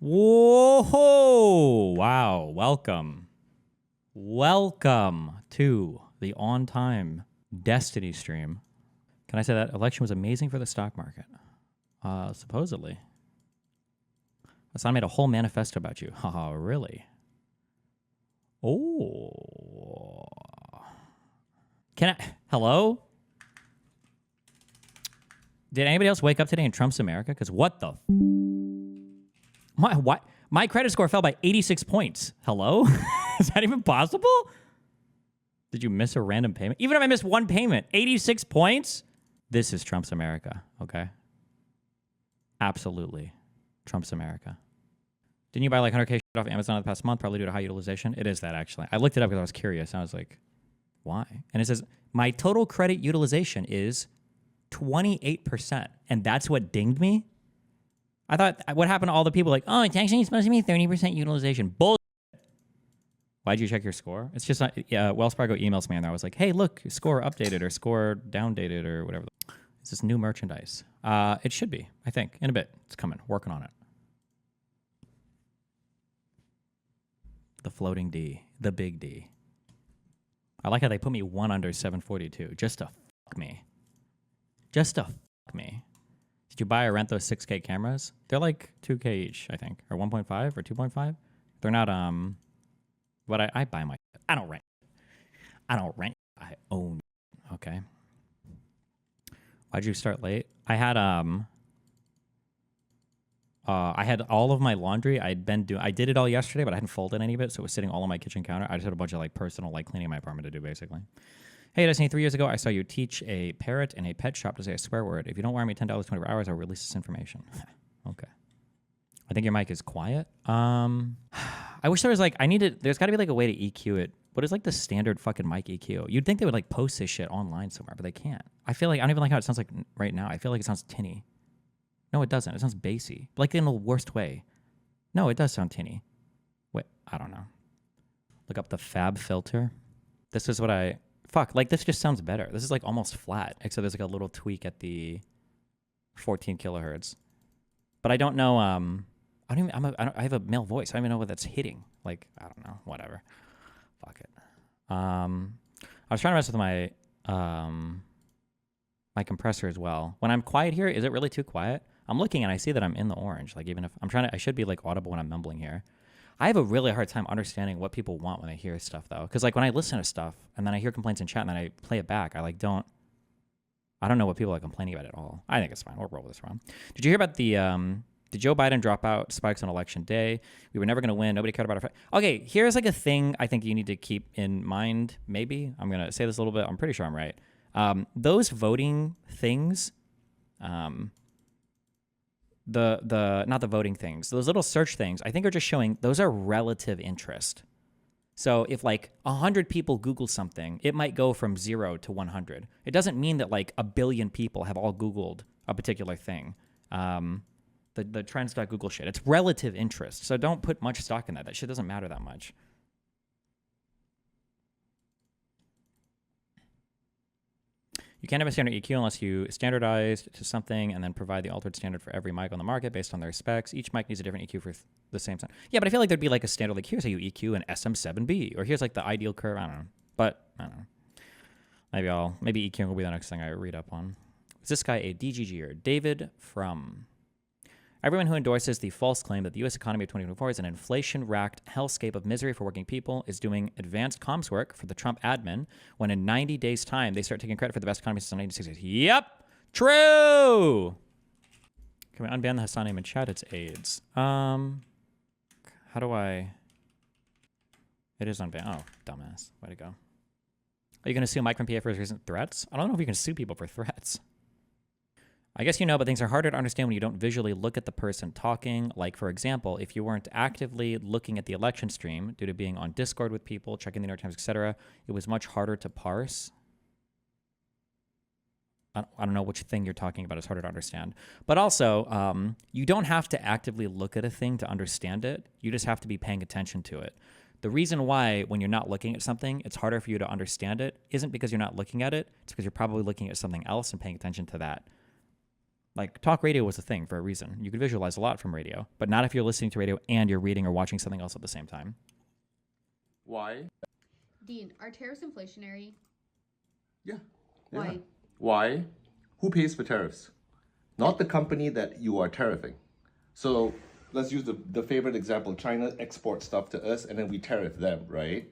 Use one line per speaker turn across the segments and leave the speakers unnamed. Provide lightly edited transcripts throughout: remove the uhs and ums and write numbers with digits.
Whoa! Wow. Welcome. Welcome to the on time Destiny stream. Can I say that election was amazing for the stock market? Supposedly. Hassan made a whole manifesto about you. Oh, really? Oh. Can I? Hello? Did anybody else wake up today in Trump's America? Because what the? My credit score fell by 86 points. Hello? Is that even possible? Did you miss a random payment? Even if I missed one payment, 86 points? This is Trump's America, okay? Absolutely. Trump's America. Didn't you buy like 100K off Amazon in the past month, probably due to high utilization? It is that, actually. I looked it up because I was curious. I was like, why? And it says, my total credit utilization is 28%. And that's what dinged me? I thought, what happened to all the people like, oh, it's actually supposed to be 30% utilization. Bullshit. Why'd you check your score? It's just, Wells Fargo emails me and I was like, hey, look, score updated or score downdated or whatever. It's this new merchandise. It should be, I think, in a bit. It's coming, working on it. The floating D, the big D. I like how they put me one under 742 just to fuck me. Just to fuck me. Did you buy or rent those 6K cameras? They're like 2K each, I think, or 1.5 or 2.5. They're not what I buy my. I don't rent. I don't rent. I own. Okay. Why'd you start late? I had all of my laundry. I did it all yesterday, but I hadn't folded any of it, so it was sitting all on my kitchen counter. I just had a bunch of like personal like cleaning my apartment to do, basically. Hey, Destiny, 3 years ago, I saw you teach a parrot in a pet shop to say a swear word. If you don't wire me $10 24 hours, I'll release this information. Okay. I think your mic is quiet. I wish there was like, there's got to be like a way to EQ it. What is like the standard fucking mic EQ? You'd think they would like post this shit online somewhere, but they can't. I feel like, I don't even like how it sounds like right now. I feel like it sounds tinny. No, it doesn't. It sounds bassy. Like in the worst way. No, it does sound tinny. Wait, I don't know. Look up the Fab filter. This is what like this just sounds better. This is like almost flat, except there's like a little tweak at the 14 kilohertz. But I don't know, I have a male voice. I don't even know what that's hitting. Like, I don't know, whatever. Fuck it. I was trying to mess with my, my compressor as well. When I'm quiet here, is it really too quiet? I'm looking and I see that I'm in the orange. Like even if I should be like audible when I'm mumbling here. I have a really hard time understanding what people want when they hear stuff though. Cause like when I listen to stuff and then I hear complaints in chat and then I play it back, I don't know what people are complaining about at all. I think it's fine. We'll roll with this one. Did you hear about did Joe Biden drop out spikes on election day? We were never going to win. Nobody cared about our Okay, here's like a thing I think you need to keep in mind, maybe. I'm going to say this a little bit. I'm pretty sure I'm right. Those voting things, not the voting things, those little search things, I think are just showing those are relative interest. So if like 100 people Google something, it might go from 0 to 100. It doesn't mean that like 1 billion people have all Googled a particular thing. The trends.google shit. It's relative interest. So don't put much stock in that. That shit doesn't matter that much. You can't have a standard EQ unless you standardize to something and then provide the altered standard for every mic on the market based on their specs. Each mic needs a different EQ for the same sound. Yeah, but I feel like there'd be like a standard, like here's how you EQ an SM7B, or here's like the ideal curve. I don't know. But I don't know. Maybe EQ will be the next thing I read up on. Is this guy a DGGer? David from... Everyone who endorses the false claim that the U.S. economy of 2024 is an inflation-racked hellscape of misery for working people is doing advanced comms work for the Trump admin when in 90 days' time they start taking credit for the best economy since the 1960s. Yep! True! Can we unban the Hassan name in chat? It's AIDS. How do I... It is unbanned. Oh, dumbass. Way to go. Are you going to sue Mike from PA for his recent threats? I don't know if you can sue people for threats. I guess you know, but things are harder to understand when you don't visually look at the person talking. Like, for example, if you weren't actively looking at the election stream due to being on Discord with people, checking the New York Times, etc., it was much harder to parse. I don't know which thing you're talking about. It's harder to understand. But also, you don't have to actively look at a thing to understand it. You just have to be paying attention to it. The reason why when you're not looking at something, it's harder for you to understand it isn't because you're not looking at it. It's because you're probably looking at something else and paying attention to that. Like, talk radio was a thing for a reason. You could visualize a lot from radio, but not if you're listening to radio and you're reading or watching something else at the same time.
Why?
Dean, are tariffs inflationary?
Yeah.
Why?
Why? Who pays for tariffs? Not the company that you are tariffing. So let's use the favorite example. China exports stuff to us and then we tariff them, right?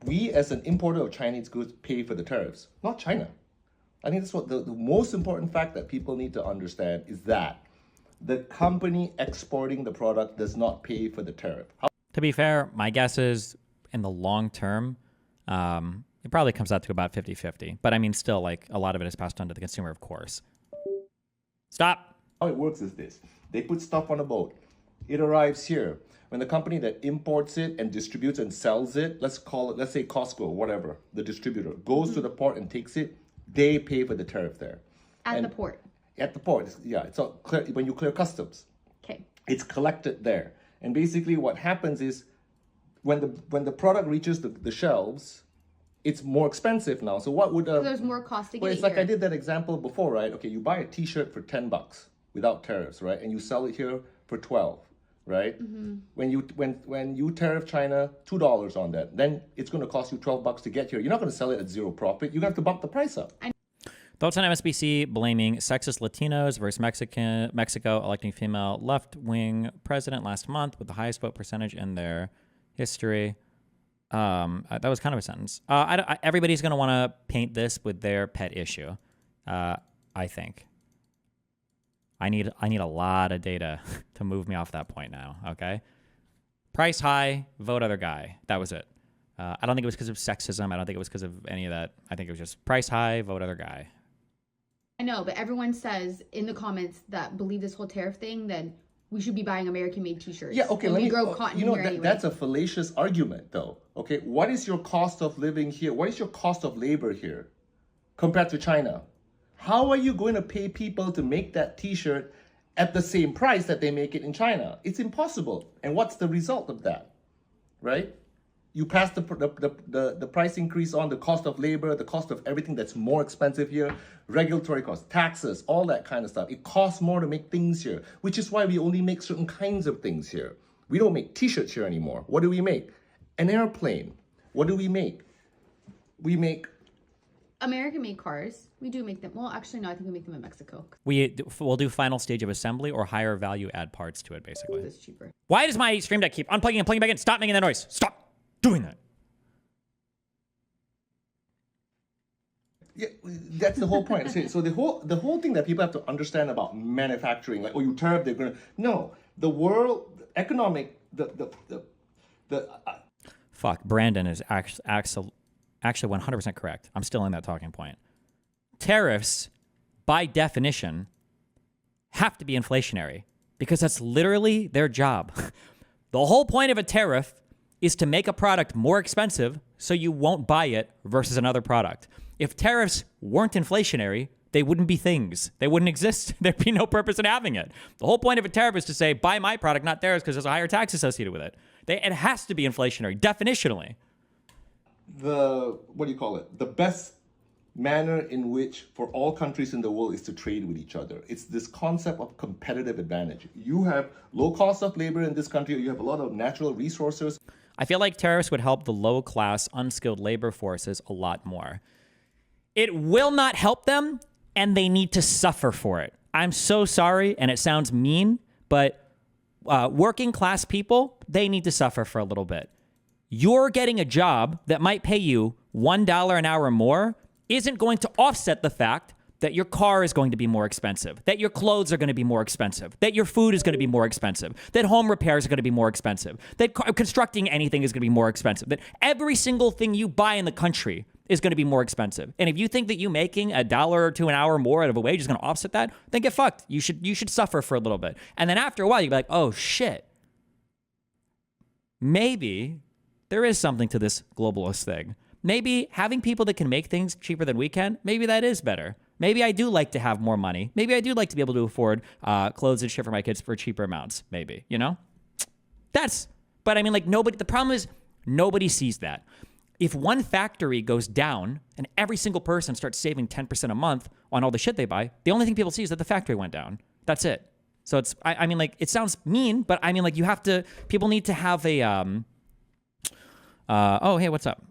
We as an importer of Chinese goods pay for the tariffs, not China. I think that's what the most important fact that people need to understand is that the company exporting the product does not pay for the tariff.
To be fair, my guess is in the long term, it probably comes out to about 50-50. But I mean, still, like, a lot of it is passed on to the consumer, of course. Stop.
How it works is this. They put stuff on a boat. It arrives here. When the company that imports it and distributes and sells it, let's say Costco or whatever, the distributor, goes to the port and takes it, they pay for the tariff there.
At the port.
At the port, yeah. It's all clear, when you clear customs.
Okay.
It's collected there. And basically what happens is when the product reaches the shelves, it's more expensive now. So what would...
So there's more cost to get
well, it's
here.
like I did that example before, right? Okay, you buy a t-shirt for $10 without tariffs, right? And you sell it here for 12, right? Mm-hmm. When you tariff China $2 on that, then it's going to cost you $12 to get here. You're not going to sell it at zero profit. You're going to have to bump the price up.
Thoughts on MSBC blaming sexist Latinos versus Mexico electing female left-wing president last month with the highest vote percentage in their history. That was kind of a sentence. Everybody's going to want to paint this with their pet issue. I think. I need a lot of data to move me off that point now. Okay. Price high, vote other guy. That was it. I don't think it was because of sexism. I don't think it was because of any of that. I think it was just price high, vote other guy.
I know, but everyone says in the comments that believe this whole tariff thing, then we should be buying American-made T-shirts.
Yeah, okay.
We grow cotton here anyway.
That's a fallacious argument, though. Okay, what is your cost of living here? What is your cost of labor here compared to China? How are you going to pay people to make that T-shirt at the same price that they make it in China? It's impossible. And what's the result of that, right? You pass the price increase on the cost of labor, the cost of everything that's more expensive here, regulatory costs, taxes, all that kind of stuff. It costs more to make things here, which is why we only make certain kinds of things here. We don't make T-shirts here anymore. What do we make? An airplane. What do we make? We make
American-made cars. We do make them. Well, actually, no, I think we make them in Mexico.
We'll do final stage of assembly or higher value add parts to it, basically.
It's cheaper.
Why does my Stream Deck keep unplugging and plugging back in? Stop making that noise. Stop doing that.
Yeah, that's the whole point. So the whole thing that people have to understand about manufacturing, like, oh, you tariff, they're gonna no. The world economic
Fuck, Brandon is actually 100% correct. I'm still in that talking point. Tariffs, by definition, have to be inflationary because that's literally their job. The whole point of a tariff is to make a product more expensive so you won't buy it versus another product. If tariffs weren't inflationary, they wouldn't be things. They wouldn't exist. There'd be no purpose in having it. The whole point of a tariff is to say, buy my product, not theirs, because there's a higher tax associated with it. It has to be inflationary, definitionally.
The best manner in which for all countries in the world is to trade with each other. It's this concept of competitive advantage. You have low cost of labor in this country, or you have a lot of natural resources.
I feel like tariffs would help the low-class, unskilled labor forces a lot more. It will not help them, and they need to suffer for it. I'm so sorry, and it sounds mean, but working-class people, they need to suffer for a little bit. You're getting a job that might pay you $1 an hour more isn't going to offset the fact that your car is going to be more expensive, that your clothes are going to be more expensive, that your food is going to be more expensive, that home repairs are going to be more expensive, that constructing anything is going to be more expensive, that every single thing you buy in the country is going to be more expensive. And if you think that you making $1 or $2 an hour more out of a wage is going to offset that, then get fucked. You should suffer for a little bit. And then after a while, you'll be like, oh shit, maybe there is something to this globalist thing. Maybe having people that can make things cheaper than we can, maybe that is better. Maybe I do like to have more money. Maybe I do like to be able to afford clothes and shit for my kids for cheaper amounts. Maybe, you know? But I mean, like, the problem is nobody sees that. if one factory goes down and every single person starts saving 10% a month on all the shit they buy, the only thing people see is that the factory went down. That's it. So it's, I mean, like, it sounds mean, but I mean, like, people need to have a, oh, hey, what's up?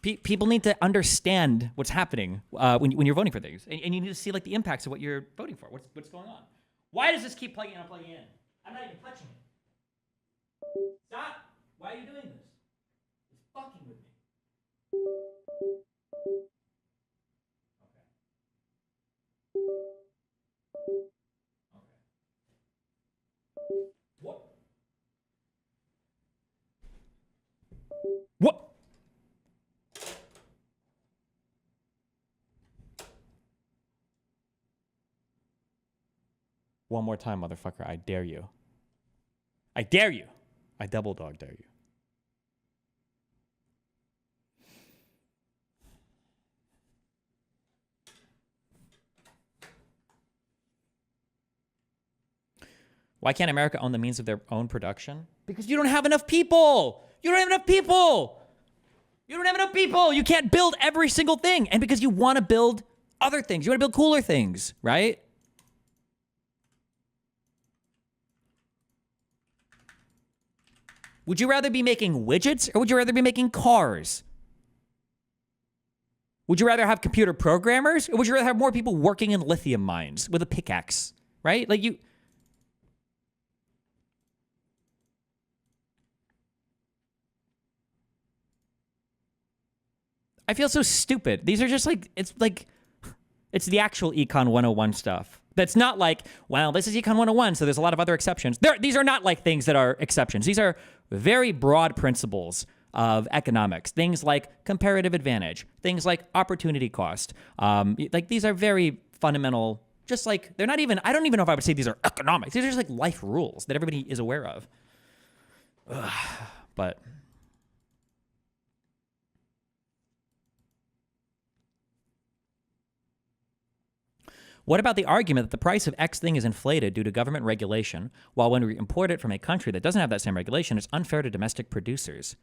People need to understand what's happening when you're voting for things. And you need to see, like, the impacts of what you're voting for. What's going on? Why does this keep plugging in? I'm not even touching it. Stop. Why are you doing this? It's fucking with me. Okay. What? What? One more time, motherfucker. I dare you. I dare you. I double dog dare you. Why can't America own the means of their own production? Because you don't have enough people. You don't have enough people. You don't have enough people. You can't build every single thing. And because you want to build other things. You want to build cooler things, right? Would you rather be making widgets or would you rather be making cars? Would you rather have computer programmers or would you rather have more people working in lithium mines with a pickaxe, right? Like I feel so stupid. These are just like, it's the actual Econ 101 stuff. That's not like, well, this is Econ 101, so there's a lot of other exceptions. These are not like things that are exceptions. These are very broad principles of economics. Things like comparative advantage, things like opportunity cost. Like these are very fundamental, just like, they're not even, I don't even know if I would say these are economics. These are just like life rules that everybody is aware of. Ugh, but... What about the argument that the price of X thing is inflated due to government regulation, while when we import it from a country that doesn't have that same regulation, it's unfair to domestic producers?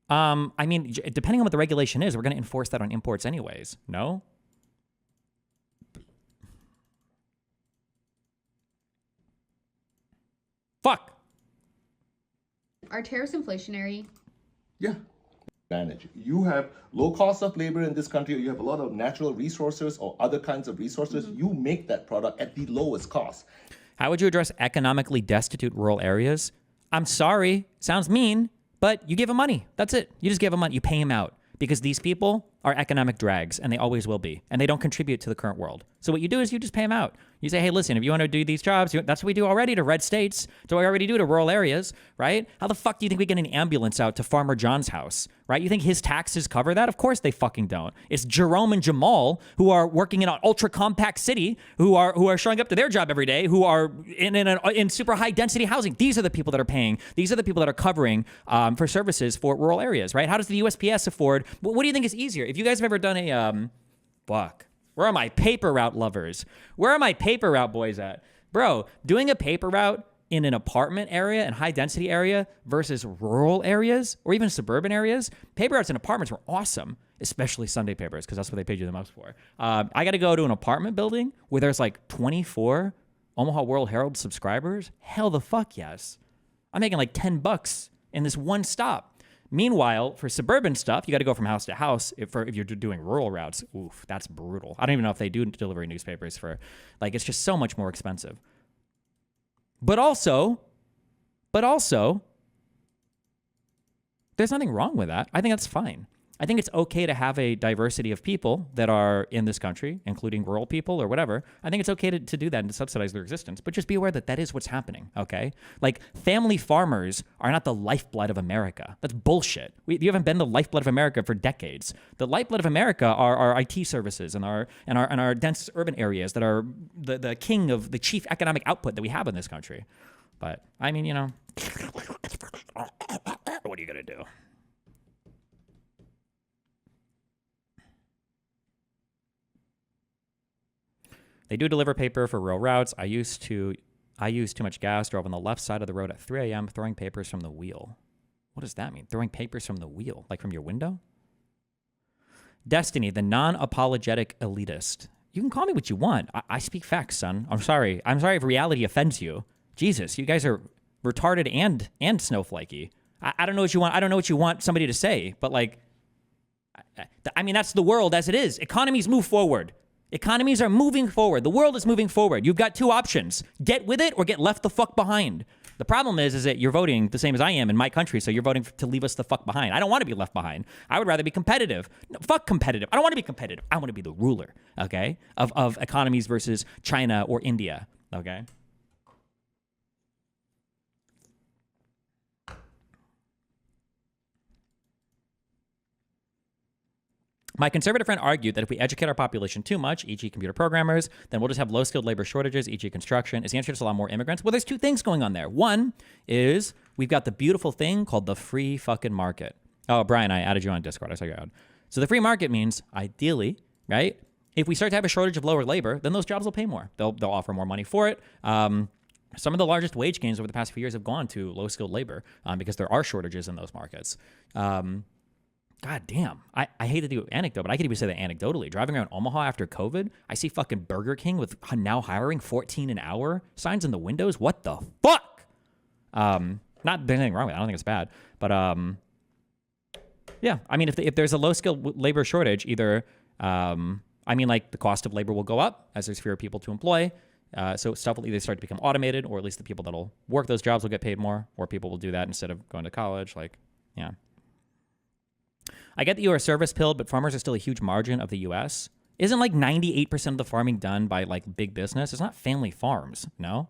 I mean, depending on what the regulation is, we're going to enforce that on imports anyways. No? Fuck.
Are tariffs inflationary?
Yeah. Advantage. You have low cost of labor in this country, or you have a lot of natural resources or other kinds of resources. You make that product at the lowest cost.
How would you address economically destitute rural areas? I'm sorry, sounds mean, but you give them money. That's it. You just give them money. You pay them out because these people are economic drags and they always will be, and they don't contribute to the current world. So what you do is you just pay them out. You say, hey, listen, if you want to do these jobs, that's what we do already to red states. That's what we already do to rural areas, right? How the fuck do you think we get an ambulance out to Farmer John's house, right? You think his taxes cover that? Of course they fucking don't. It's Jerome and Jamal who are working in an ultra compact city, who are showing up to their job every day, who are in super high density housing. These are the people that are paying. These are the people that are covering for services for rural areas, right? How does the USPS afford? What do you think is easier? If you guys have ever done a fuck. Where are my paper route lovers? Where are my paper route boys at? Bro, doing a paper route in an apartment area and high density area versus rural areas or even suburban areas, paper routes in apartments were awesome, especially Sunday papers because that's what they paid you the most for. I got to go to an apartment building where there's like 24 Omaha World Herald subscribers. Hell the fuck yes. I'm making like $10 in this one stop. Meanwhile, for suburban stuff, you got to go from house to house. If you're doing rural routes, oof, that's brutal. I don't even know if they do delivery newspapers for, like, it's just so much more expensive. But also, there's nothing wrong with that. I think that's fine. I think it's okay to have a diversity of people that are in this country, including rural people or whatever. I think it's okay to do that and to subsidize their existence, but just be aware that that is what's happening, okay? Like, family farmers are not the lifeblood of America. That's bullshit. You haven't been the lifeblood of America for decades. The lifeblood of America are our IT services and our dense urban areas that are the king of the chief economic output that we have in this country. But, I mean, you know, what are you going to do? They do deliver paper for rural routes. I used too much gas, drove on the left side of the road at 3 a.m., throwing papers from the wheel. What does that mean? Throwing papers from the wheel, like from your window? Destiny, the non-apologetic elitist. You can call me what you want. I speak facts, son. I'm sorry. I'm sorry if reality offends you. Jesus, you guys are retarded and snowflakey. I don't know what you want. I don't know what you want somebody to say, but like, I mean, that's the world as it is. Economies move forward. Economies are moving forward. The world is moving forward. You've got two options. Get with it or get left the fuck behind. The problem is that you're voting the same as I am in my country, so you're voting to leave us the fuck behind. I don't want to be left behind. I would rather be competitive. No, fuck competitive. I don't want to be competitive. I want to be the ruler, okay, of economies versus China or India, okay? My conservative friend argued that if we educate our population too much, e.g. computer programmers, then we'll just have low-skilled labor shortages, e.g. construction. Is the answer just a lot more immigrants? Well, there's two things going on there. One is we've got the beautiful thing called the free fucking market. Oh, Brian, I added you on Discord. I saw you out. So the free market means, ideally, right, if we start to have a shortage of lower labor, then those jobs will pay more. They'll offer more money for it. Some of the largest wage gains over the past few years have gone to low-skilled labor because there are shortages in those markets. God damn. I hate to do anecdote, but I could even say that anecdotally. Driving around Omaha after COVID, I see fucking Burger King with now hiring 14 an hour signs in the windows. What the fuck? Not there's anything wrong with it. I don't think it's bad. But yeah, I mean, if there's a low-skilled labor shortage, either, I mean, like the cost of labor will go up as there's fewer people to employ. So stuff will either start to become automated, or at least the people that'll work those jobs will get paid more, or people will do that instead of going to college. Like, yeah. I get that you are service-pilled, but farmers are still a huge margin of the U.S. Isn't like 98% of the farming done by like big business? It's not family farms, no?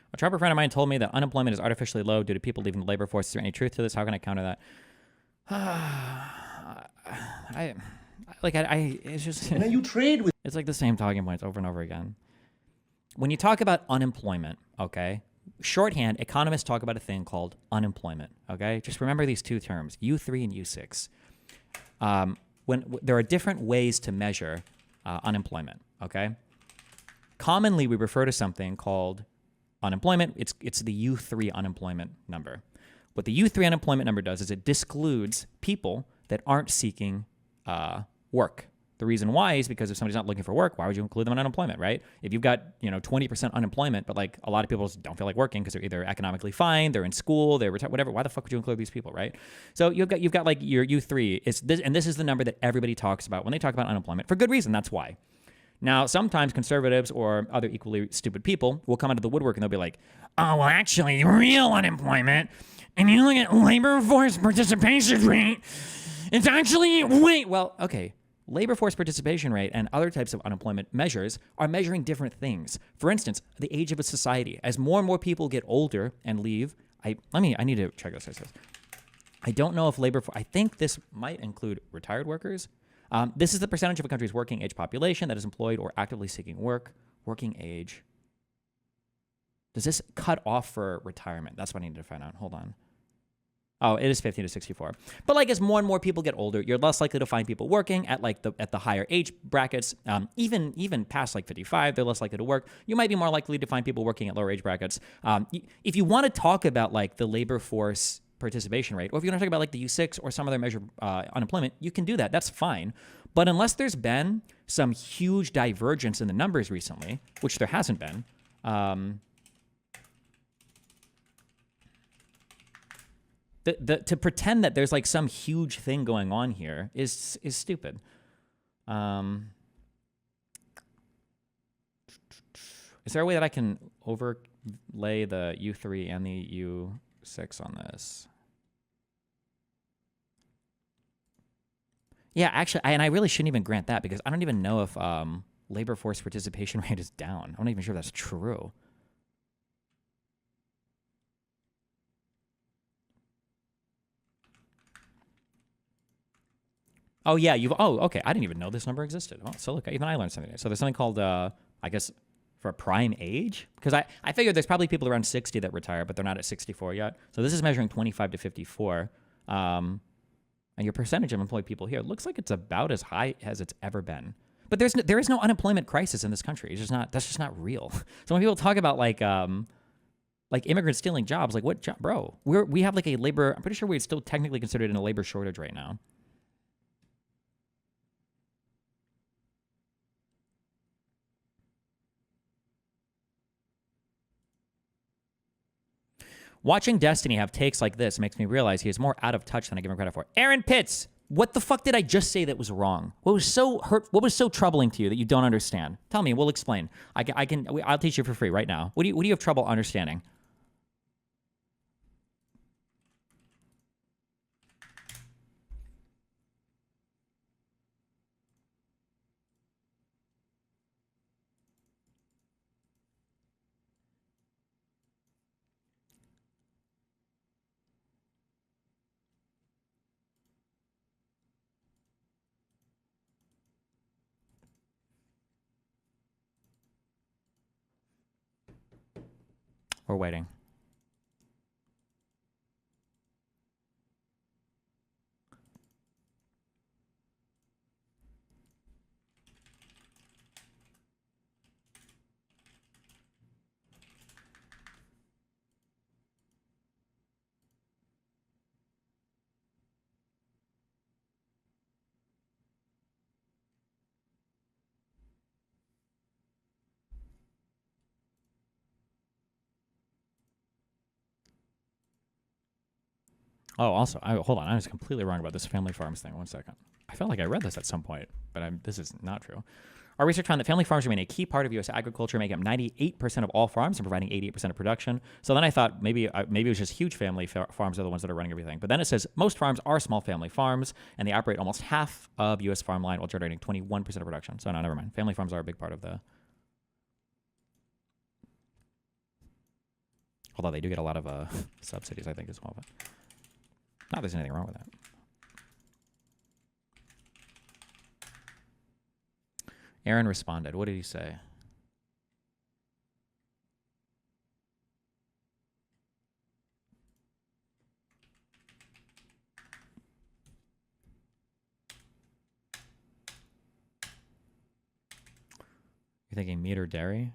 A Trumper friend of mine told me that unemployment is artificially low due to people leaving the labor force. Is there any truth to this? How can I counter that? It's just...
And then you trade with...
It's like the same talking points over and over again. When you talk about unemployment, okay, shorthand, economists talk about a thing called unemployment, okay? Just remember these two terms, U3 and U6. There are different ways to measure unemployment, okay? Commonly, we refer to something called unemployment. It's the U3 unemployment number. What the U3 unemployment number does is it discludes people that aren't seeking work. The reason why is because if somebody's not looking for work, why would you include them in unemployment, right? If you've got 20% unemployment, but like a lot of people just don't feel like working because they're either economically fine, they're in school, they're retired, whatever. Why the fuck would you include these people, right? So you've got like your U3 and this is the number that everybody talks about when they talk about unemployment for good reason. That's why. Now, sometimes conservatives or other equally stupid people will come out of the woodwork and they'll be like, oh, well, actually, real unemployment, and you look at labor force participation rate, it's actually, well, okay. Labor force participation rate and other types of unemployment measures are measuring different things. For instance, the age of a society. As more and more people get older and leave, I need to check this. I don't know if I think this might include retired workers. This is the percentage of a country's working age population that is employed or actively seeking work. Working age. Does this cut off for retirement? That's what I need to find out. Hold on. Oh, it is 15 to 64. But like as more and more people get older, you're less likely to find people working at like the higher age brackets. Even past like 55, they're less likely to work. You might be more likely to find people working at lower age brackets. If you want to talk about like the labor force participation rate, or if you want to talk about like the U6 or some other measure unemployment, you can do that. That's fine. But unless there's been some huge divergence in the numbers recently, which there hasn't been, to pretend that there's like some huge thing going on here is stupid. Is there a way that I can overlay the U3 and the U6 on this? Yeah, actually, and I really shouldn't even grant that because I don't even know if labor force participation rate is down. I'm not even sure if that's true. Oh, yeah, okay. I didn't even know this number existed. Oh, so look, even I learned something. So there's something called, I guess, for a prime age? Because I figured there's probably people around 60 that retire, but they're not at 64 yet. So this is measuring 25 to 54. And your percentage of employed people here looks like it's about as high as it's ever been. But there is no unemployment crisis in this country. It's just not, that's just not real. So when people talk about like immigrants stealing jobs, like what job, bro? We have like a labor, I'm pretty sure we're still technically considered in a labor shortage right now. Watching Destiny have takes like this makes me realize he is more out of touch than I give him credit for. Aaron Pitts, what the fuck did I just say that was wrong? What was so troubling to you that you don't understand? Tell me, we'll explain. I'll teach you for free right now. What do you have trouble understanding? We're waiting. Oh, also, hold on. I was completely wrong about this family farms thing. 1 second. I felt like I read this at some point, but this is not true. Our research found that family farms remain a key part of U.S. agriculture, making up 98% of all farms and providing 88% of production. So then I thought maybe it was just huge family farms are the ones that are running everything. But then it says most farms are small family farms, and they operate almost half of U.S. farmland while generating 21% of production. So no, never mind. Family farms are a big part of the... Although they do get a lot of subsidies, I think, as well. But not there's anything wrong with that. Aaron responded. What did he say? You're thinking meat or dairy?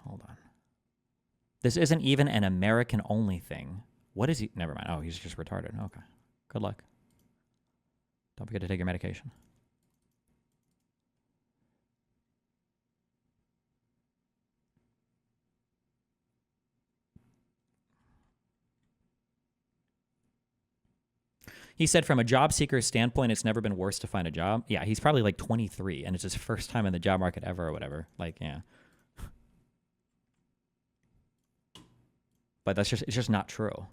Hold on. This isn't even an American-only thing. What is he? Never mind. Oh, he's just retarded. Okay. Good luck. Don't forget to take your medication. He said from a job seeker's standpoint, it's never been worse to find a job. Yeah, he's probably like 23, and it's his first time in the job market ever or whatever. Like, yeah. But it's just not true.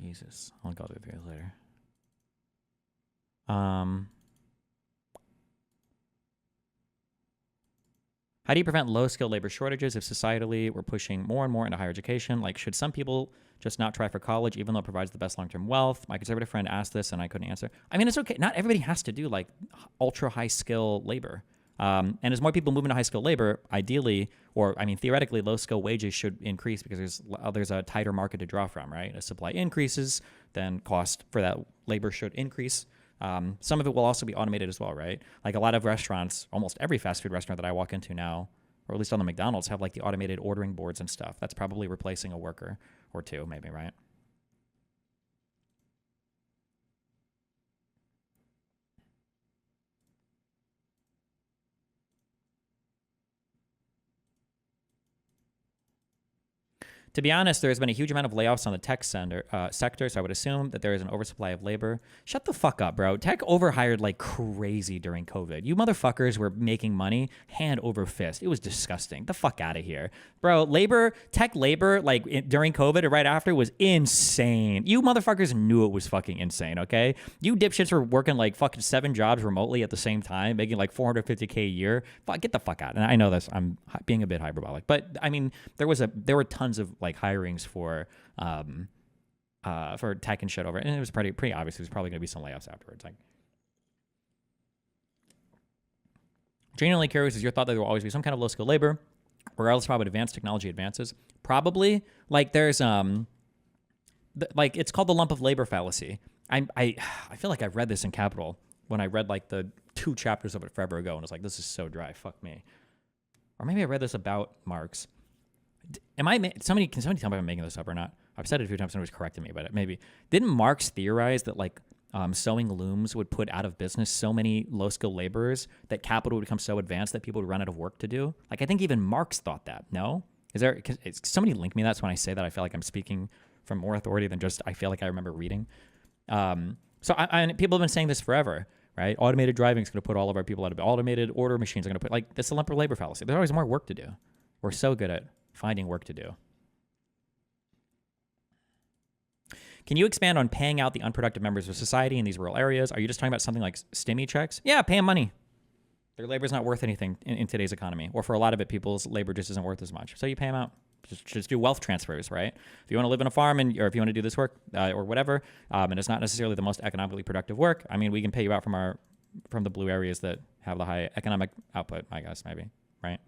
Jesus. I'll go through these later. How do you prevent low-skilled labor shortages if societally we're pushing more and more into higher education? Like, should some people just not try for college even though it provides the best long-term wealth? My conservative friend asked this and I couldn't answer. I mean, it's okay. Not everybody has to do like ultra-high-skill labor. And as more people move into high-skilled labor, ideally, or I mean, theoretically, low-skill wages should increase because there's a tighter market to draw from, right? As supply increases, then cost for that labor should increase. Some of it will also be automated as well, right? Like a lot of restaurants, almost every fast food restaurant that I walk into now, or at least on the McDonald's, have like the automated ordering boards and stuff. That's probably replacing a worker or two, maybe, right? To be honest, there has been a huge amount of layoffs on the tech sector, so I would assume that there is an oversupply of labor. Shut the fuck up, bro. Tech overhired like crazy during COVID. You motherfuckers were making money hand over fist. It was disgusting. The fuck out of here. Bro, tech labor, like during COVID or right after was insane. You motherfuckers knew it was fucking insane, okay? You dipshits were working like fucking 7 jobs remotely at the same time, making like $450K a year. Fuck, get the fuck out. And I know this, I'm being a bit hyperbolic, but I mean, there were tons of like hirings for tech and shit over it, and it was pretty obvious there's probably gonna be some layoffs afterwards. Like, genuinely curious, is your thought that there will always be some kind of low skill labor, or else probably advanced technology advances? Probably. Like there's like it's called the lump of labor fallacy. I feel like I read this in Capital when I read like the 2 chapters of it forever ago, and was like, this is so dry. Fuck me. Or maybe I read this about Marx. Can somebody tell me if I'm making this up or not? I've said it a few times, somebody's corrected me, but maybe. Didn't Marx theorize that like sewing looms would put out of business so many low-skilled laborers that capital would become so advanced that people would run out of work to do? Like, I think even Marx thought that. No? Is somebody link me that? So when I say that, I feel like I'm speaking from more authority than just I feel like I remember reading. So people have been saying this forever, right? Automated driving is going to put all of our people out of automated order machines are going to put, like, this is a lump of labor fallacy. There's always more work to do. We're so good at finding work to do. Can you expand on paying out the unproductive members of society in these rural areas? Are you just talking about something like stimmy checks? Yeah, pay them money. Their labor is not worth anything in today's economy. Or for a lot of it, people's labor just isn't worth as much. So you pay them out. Just do wealth transfers, right? If you want to live in a farm or if you want to do this work or whatever, and it's not necessarily the most economically productive work, I mean, we can pay you out from the blue areas that have the high economic output, I guess, maybe, right?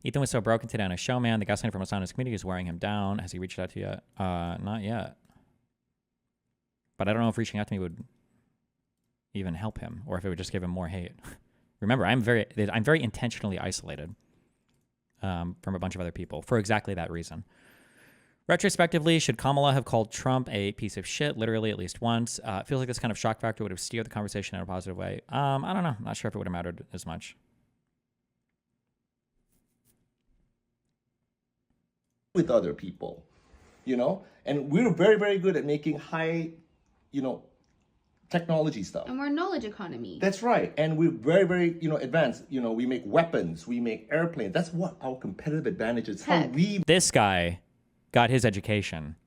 Ethan was so broken today on a show, man. The guy signed from a his community is wearing him down. Has he reached out to you yet? Not yet. But I don't know if reaching out to me would even help him or if it would just give him more hate. Remember, I'm very intentionally isolated from a bunch of other people for exactly that reason. Retrospectively, should Kamala have called Trump a piece of shit literally at least once? It feels like this kind of shock factor would have steered the conversation in a positive way. I don't know. I'm not sure if it would have mattered as much.
With other people, and we're very, very good at making high, technology stuff.
And we're a knowledge economy.
That's right. And we're very, very, advanced. We make weapons, we make airplanes. That's what our competitive advantage is.
This guy got his education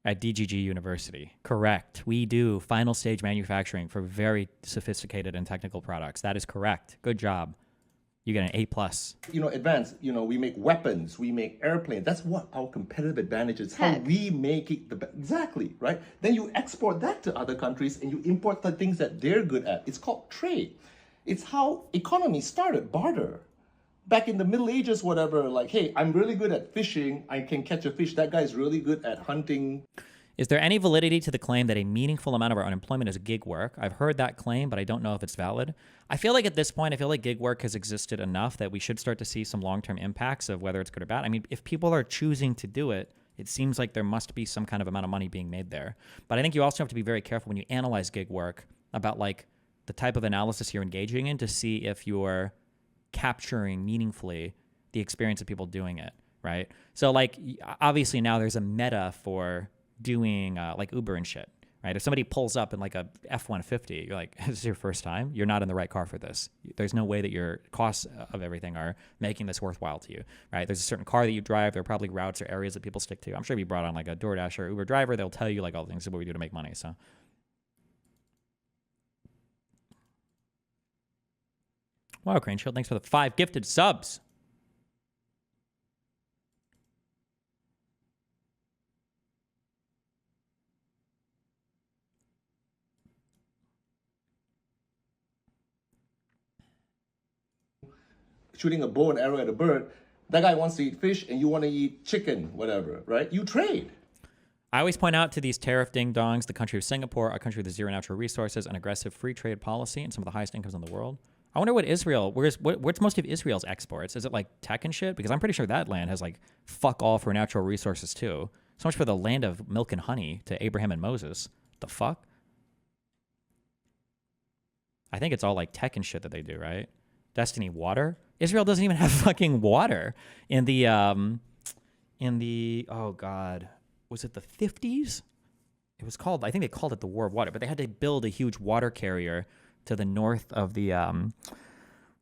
at DGG University. Correct. We do final stage manufacturing for very sophisticated and technical products. That is correct. Good job. You get an A+.
Advanced, we make weapons, we make airplanes. That's what our competitive advantage is. How we make it exactly, right? Then you export that to other countries and you import the things that they're good at. It's called trade. It's how economy started, barter. Back in the Middle Ages, whatever, like, hey, I'm really good at fishing. I can catch a fish. That guy's really good at hunting.
Is there any validity to the claim that a meaningful amount of our unemployment is gig work? I've heard that claim, but I don't know if it's valid. I feel like at this point, gig work has existed enough that we should start to see some long-term impacts of whether it's good or bad. I mean, if people are choosing to do it, it seems like there must be some kind of amount of money being made there. But I think you also have to be very careful when you analyze gig work about like the type of analysis you're engaging in to see if you're capturing meaningfully the experience of people doing it, right? So like, obviously now there's a meta for doing like Uber and shit, right? If somebody pulls up in like a F-150, you're like, this is your first time? You're not in the right car for this. There's no way that your costs of everything are making this worthwhile to you, right? There's a certain car that you drive. There are probably routes or areas that people stick to. I'm sure if you brought on like a DoorDash or Uber driver, they'll tell you like all the things that we do to make money, so. Wow, Crane Shield, thanks for the 5 gifted subs.
Shooting a bow and arrow at a bird, that guy wants to eat fish and you want to eat chicken, whatever, right? You trade.
I always point out to these tariff ding-dongs, the country of Singapore, a country with zero natural resources, an aggressive free trade policy, and some of the highest incomes in the world. I wonder what Israel, what's most of Israel's exports? Is it like tech and shit? Because I'm pretty sure that land has like fuck all for natural resources too. So much for the land of milk and honey to Abraham and Moses. The fuck? I think it's all like tech and shit that they do, right? Destiny water. Israel doesn't even have fucking water in the oh god, was it the 50s? It was called, I think they called it the War of Water, but they had to build a huge water carrier to the north of the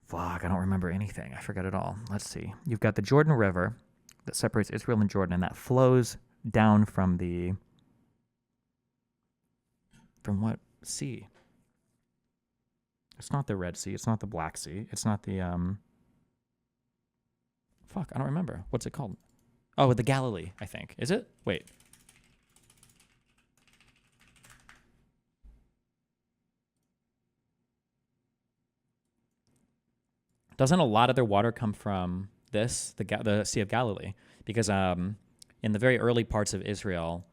fuck, I don't remember anything. I forgot it all. Let's see. You've got the Jordan River that separates Israel and Jordan, and that flows down from what sea? It's not the Red Sea. It's not the Black Sea. It's not the fuck, I don't remember. What's it called? Oh, the Galilee, I think. Is it? Wait. Doesn't a lot of their water come from this, the Sea of Galilee? Because in the very early parts of Israel,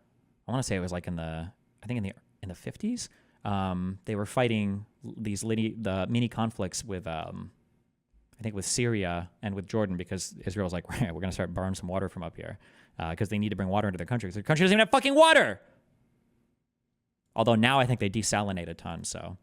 I want to say it was like in the 50s, they were fighting the mini conflicts with I think with Syria and with Jordan, because Israel was like, we're going to start borrowing some water from up here because they need to bring water into their country. Because their country doesn't even have fucking water. Although now I think they desalinate a ton, so.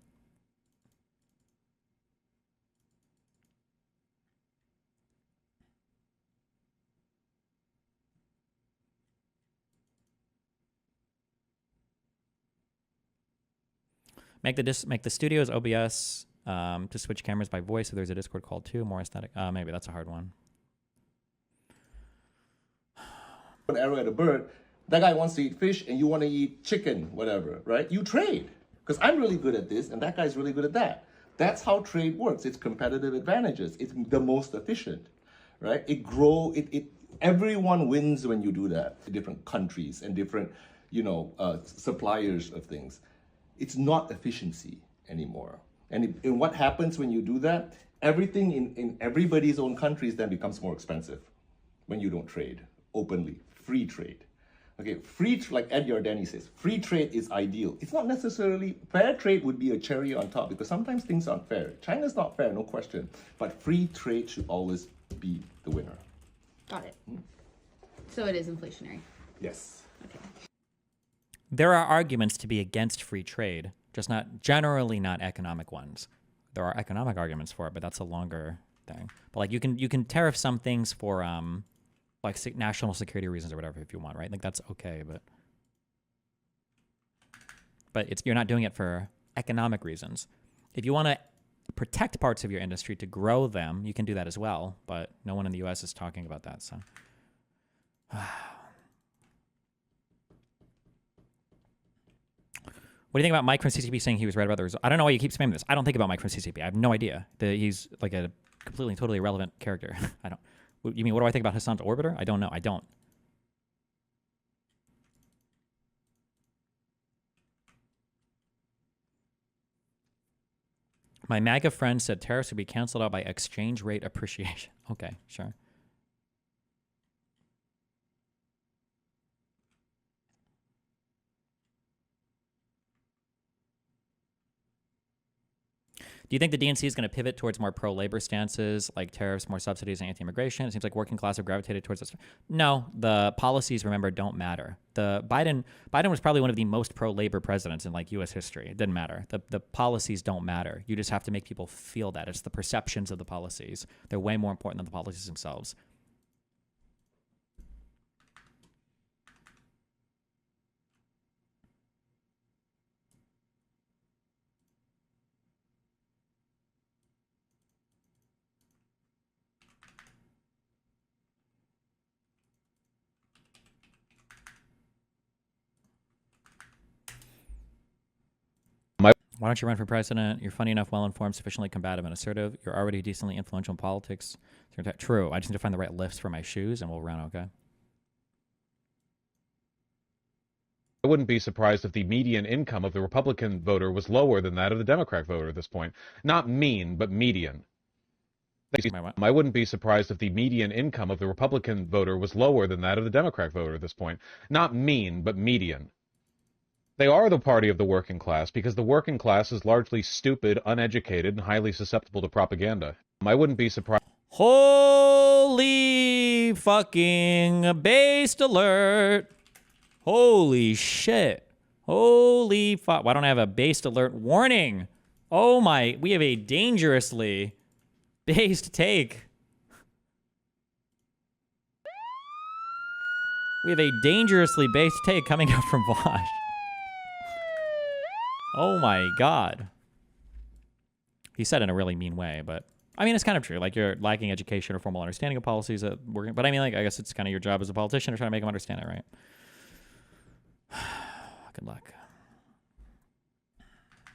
Make the studios OBS to switch cameras by voice. So there's a Discord call too. More aesthetic. Maybe that's a hard one.
An arrow at a bird. That guy wants to eat fish, and you want to eat chicken, whatever, right? You trade, because I'm really good at this, and that guy's really good at that. That's how trade works. It's competitive advantages. It's the most efficient, right? Everyone wins when you do that. Different countries and different, suppliers of things. It's not efficiency anymore. And what happens when you do that? Everything in everybody's own countries then becomes more expensive when you don't trade openly. Free trade. Okay, like Ed Yardeni says, free trade is ideal. It's not necessarily, fair trade would be a cherry on top, because sometimes things aren't fair. China's not fair, no question. But free trade should always be the winner.
Got it. So it is inflationary.
Yes.
Okay.
There are arguments to be against free trade, just generally not economic ones. There are economic arguments for it, but that's a longer thing. But like you can tariff some things for like national security reasons or whatever if you want, right? Like that's okay, but you're not doing it for economic reasons. If you want to protect parts of your industry to grow them, you can do that as well. But no one in the U.S. is talking about that, so. What do you think about Mike from CCP saying he was right about the result? I don't know why you keep spamming this. I don't think about Mike from CCP. I have no idea. He's like a completely, totally irrelevant character. I don't. You mean, what do I think about Hassan's orbiter? I don't know. I don't. My MAGA friend said tariffs would be canceled out by exchange rate appreciation. Okay, sure. Do you think the DNC is going to pivot towards more pro-labor stances, like tariffs, more subsidies, and anti-immigration? It seems like working class have gravitated towards this. No, the policies, remember, don't matter. Biden was probably one of the most pro-labor presidents in like U.S. history. It didn't matter. The policies don't matter. You just have to make people feel that. It's the perceptions of the policies. They're way more important than the policies themselves. Why don't you run for president? You're funny enough, well-informed, sufficiently combative and assertive. You're already decently influential in politics. True. I just need to find the right lifts for my shoes, and we'll run, okay?
I wouldn't be surprised if the median income of the Republican voter was lower than that of the Democrat voter at this point. Not mean, but median. I wouldn't be surprised if the median income of the Republican voter was lower than that of the Democrat voter at this point. Not mean, but median. They are the party of the working class because the working class is largely stupid, uneducated, and highly susceptible to propaganda. I wouldn't be surprised.
Holy fucking based alert. Holy shit. Holy fuck. Why don't I have a based alert warning? Oh my, we have a dangerously based take. We have a dangerously based take coming up from Vosh. Oh my god. He said it in a really mean way, but I mean, it's kind of true. Like, you're lacking education or formal understanding of policies that work. But I mean, like, I guess it's kind of your job as a politician to try to make them understand it, right? Good luck.